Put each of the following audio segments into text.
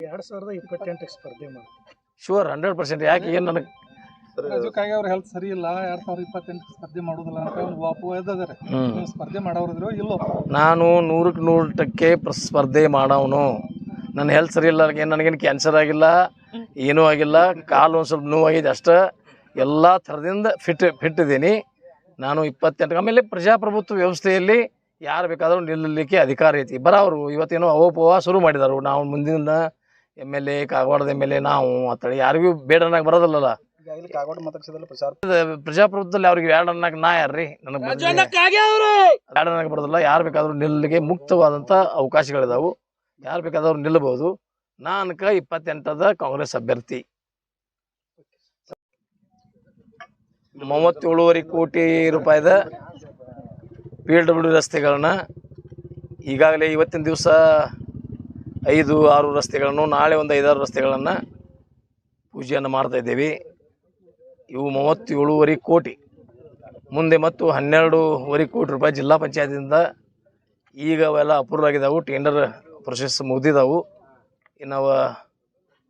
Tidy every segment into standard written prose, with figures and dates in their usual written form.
2028 ಸ್ಪರ್ಧೆ ಮಾಡಿ ಶೂರ್ 100%. ಯಾಕೆ ಏನು ನನಗೆ ರಾಜಕಾಯಿ ಅವ್ರ ಹೆಲ್ತ್ ಸರಿ ಇಲ್ಲ 2028 ಸ್ಪರ್ಧೆ ಮಾಡೋದಿಲ್ಲ ಅಂತ ಒಂದು ಅಪವಾದಿದ್ದಾರೆ. ನೀವು ಸ್ಪರ್ಧೆ ಮಾಡೋರಿದ್ರು ಇಲ್ಲೋ? ನಾನು 100% ಸ್ಪರ್ಧೆ ಮಾಡವನು. ನನ್ನ ಹೆಲ್ತ್ ಸರಿ ಇಲ್ಲ, ನನಗೇನು ಕ್ಯಾನ್ಸರ್ ಆಗಿಲ್ಲ, ಏನೂ ಆಗಿಲ್ಲ, ಕಾಲು ಒಂದು ಸ್ವಲ್ಪ ನೋವಾಗಿದೆ ಅಷ್ಟೇ. ಎಲ್ಲ ಥರದಿಂದ ಫಿಟ್ ಇದ್ದೀನಿ ನಾನು. 28 ಆಮೇಲೆ ಪ್ರಜಾಪ್ರಭುತ್ವ ವ್ಯವಸ್ಥೆಯಲ್ಲಿ ಯಾರು ಬೇಕಾದರೂ ನಿಲ್ಲಲಿಕ್ಕೆ ಅಧಿಕಾರ ಐತಿ. ಬರೋರು ಇವತ್ತೇನೋ ಅವೋಪವ ಶುರು ಮಾಡಿದರು. ನಾವು ಮುಂದಿನ MLA ಕಾಗವಾಡದ MLA ನಾವು ಅಂತೇಳಿ ಯಾರಿಗೂ ಬೇಡನಾಗ ಬರೋದಿಲ್ಲಲ್ಲ. ಪ್ರಜಾಪ್ರಭುತ್ವದಲ್ಲಿ ಅವ್ರಿಗೆ ಬೇಡನಾಗ ನಾ ಯಾರ್ರಿ? ನನಗೆ ಬೇಡನಾಗ ಬರೋದಿಲ್ಲ. ಯಾರು ಬೇಕಾದರೂ ನಿಲ್ಲಲಿಕ್ಕೆ ಮುಕ್ತವಾದಂಥ ಅವಕಾಶಗಳಿದಾವು. ಯಾರು ಬೇಕಾದವ್ರು ನಿಲ್ಲಬಹುದು. ನಾನಕ 28ದ ಕಾಂಗ್ರೆಸ್ ಅಭ್ಯರ್ಥಿ. 37.5 ಕೋಟಿ ರೂಪಾಯಿದ PWD ರಸ್ತೆಗಳನ್ನ ಈಗಾಗಲೇ ಇವತ್ತಿನ ದಿವಸ 5-6 ರಸ್ತೆಗಳನ್ನು, ನಾಳೆ ಒಂದು 5-6 ರಸ್ತೆಗಳನ್ನು ಪೂಜೆಯನ್ನು ಮಾಡ್ತಾ ಇದ್ದೇವೆ. ಇವು 37.5 ಕೋಟಿ. ಮುಂದೆ ಮತ್ತು 12.5 ಕೋಟಿ ರೂಪಾಯಿ ಜಿಲ್ಲಾ ಪಂಚಾಯತಿಂದ ಈಗ ಅವೆಲ್ಲ ಅಪ್ರೂವ್ ಆಗಿದ್ದಾವೆ. ಟೆಂಡರ್ ಪ್ರೊಸೆಸ್ ಮುಗಿದಿದ್ದಾವೆ. ಇನ್ನು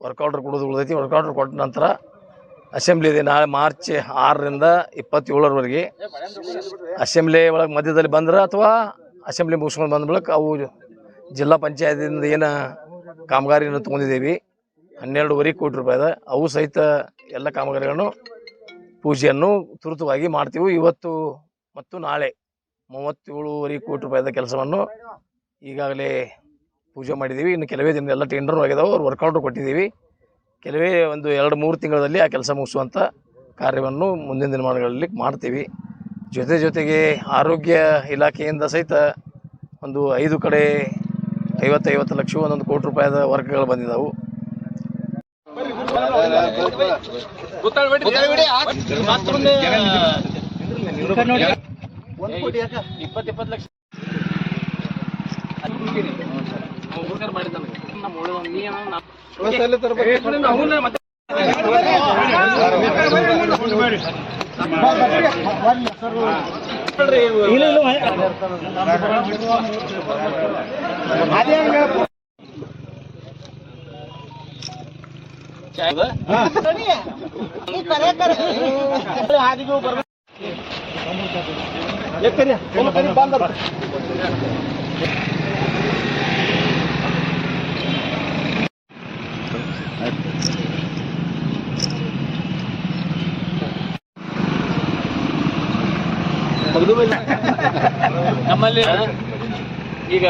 ವರ್ಕೌಟ್ರ್ ಕೊಡೋದು ಉಳಿದೈತಿ. ವರ್ಕೌಟ್ರ್ ಕೊಟ್ಟ ನಂತರ ಅಸೆಂಬ್ಲಿ ಇದೆ. ನಾಳೆ ಮಾರ್ಚ್ 6ರಿಂದ 27ರವರೆಗೆ ಅಸೆಂಬ್ಲಿ ಒಳಗೆ ಮಧ್ಯದಲ್ಲಿ ಬಂದ್ರೆ ಅಥವಾ ಅಸೆಂಬ್ಲಿ ಮುಗಿಸ್ಕೊಂಡು ಬಂದ ಬಳಿಕ ಅವು ಜಿಲ್ಲಾ ಪಂಚಾಯತಿಯಿಂದ ಏನು ಕಾಮಗಾರಿಯನ್ನು ತೊಗೊಂಡಿದ್ದೀವಿ 12.5 ಕೋಟಿ ರೂಪಾಯಿದ ಅವು ಸಹಿತ ಎಲ್ಲ ಕಾಮಗಾರಿಗಳನ್ನು ಪೂಜೆಯನ್ನು ತುರ್ತುವಾಗಿ ಮಾಡ್ತೀವಿ. ಇವತ್ತು ಮತ್ತು ನಾಳೆ 37.5 ಕೋಟಿ ರೂಪಾಯಿದ ಕೆಲಸವನ್ನು ಈಗಾಗಲೇ ಪೂಜೆ ಮಾಡಿದ್ದೀವಿ. ಇನ್ನು ಕೆಲವೇ ದಿನ ಎಲ್ಲ ಟೆಂಡರ್ ಆಗಿದಾವೆ. ಅವ್ರು ವರ್ಕೌಟ್ರು ಕೊಟ್ಟಿದ್ದೀವಿ. ಕೆಲವೇ ಒಂದು 2-3 ತಿಂಗಳಲ್ಲಿ ಆ ಕೆಲಸ ಮುಗಿಸುವಂಥ ಕಾರ್ಯವನ್ನು ಮುಂದಿನ ದಿನಮಾನಗಳಲ್ಲಿ ಮಾಡ್ತೀವಿ. ಜೊತೆಗೆ ಆರೋಗ್ಯ ಇಲಾಖೆಯಿಂದ ಸಹಿತ ಒಂದು 5 ಕಡೆ 50 ಲಕ್ಷ 1 ಕೋಟಿ ರೂಪಾಯಿದ ವರ್ಕ್ಗಳು ಬಂದಿದ್ದಾವೆ. ನಮ್ಮಲ್ಲಿ ಈಗ